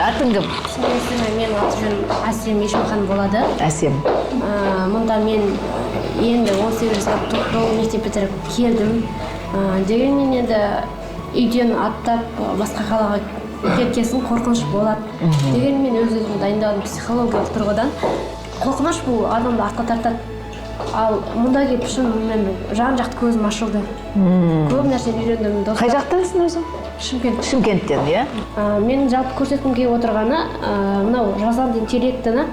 Атын кім? Менің аты-жөнім Әсем Ешімхан болады. Әсем. Мұнда мен енді 18 жасқа толық мектеп бітіріп келдім. Дегенмен енді үйден аттап басқа қалаға кеткесін қорқыныш болады. Дегенмен өз-өзімді дайындадым психологиялық тұрғыдан. Қорқыныш бұл адамды артқа тартады. Ал мұнда келіп шынымен жан-жақты көзім ашылды. Көп нәрсені үйрендім. Қай жақтансың өзің? Шымкент. Шымкенттен, иә? Менің жалпы көрсеткім келіп отырғаны, мынау жасанды интеллектіні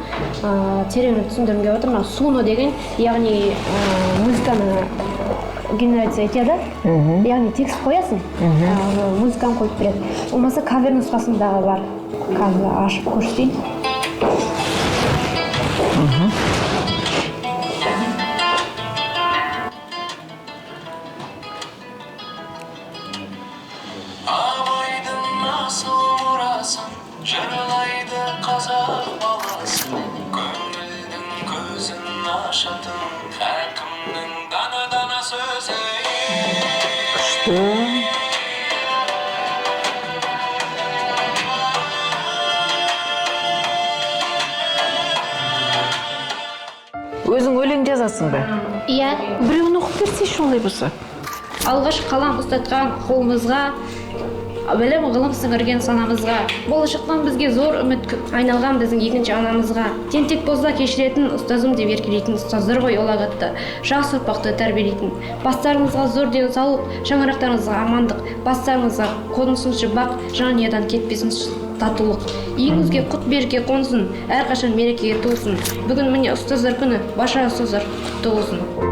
тереңірек түсіндіргім келіп отыр. Мынау Суно деген, яғни музыканы генерация етеді. Яғни текст қоясың, музыканы қойып береді. Болмаса кавер нұсқасындағы бар. Қазір ашып көрсетейін. Жырлайды қазақ баласы, көңілдің көзін ашатын, әркімнің дана-дана сөзі. Күшті. Өзің өлең жазасың ба? Иә. Біреуін оқып берсейші олай болса. Алғаш қалам ұстатқан қолымызға, білім ғылым сіңірген санамызға, болашақтан бізге зор үміт айналған біздің екінші анамызға, тентек болса кешіретін, ұстазым деп еркелейтін ұстаздар ғой ұлағатты, жас ұрпақты тәрбиелейтін. Бастарыңызға зор денсаулық, шаңырақтарыңызға амандық, бастарыңызға қонысыншы бақ, жанұядан кетпесінші татулық. Үйіңізге құт береке қонсын, әрқашан мерекеге толсын. Бүгін міне ұстаздар күні, барша ұстаздар құтты болсын.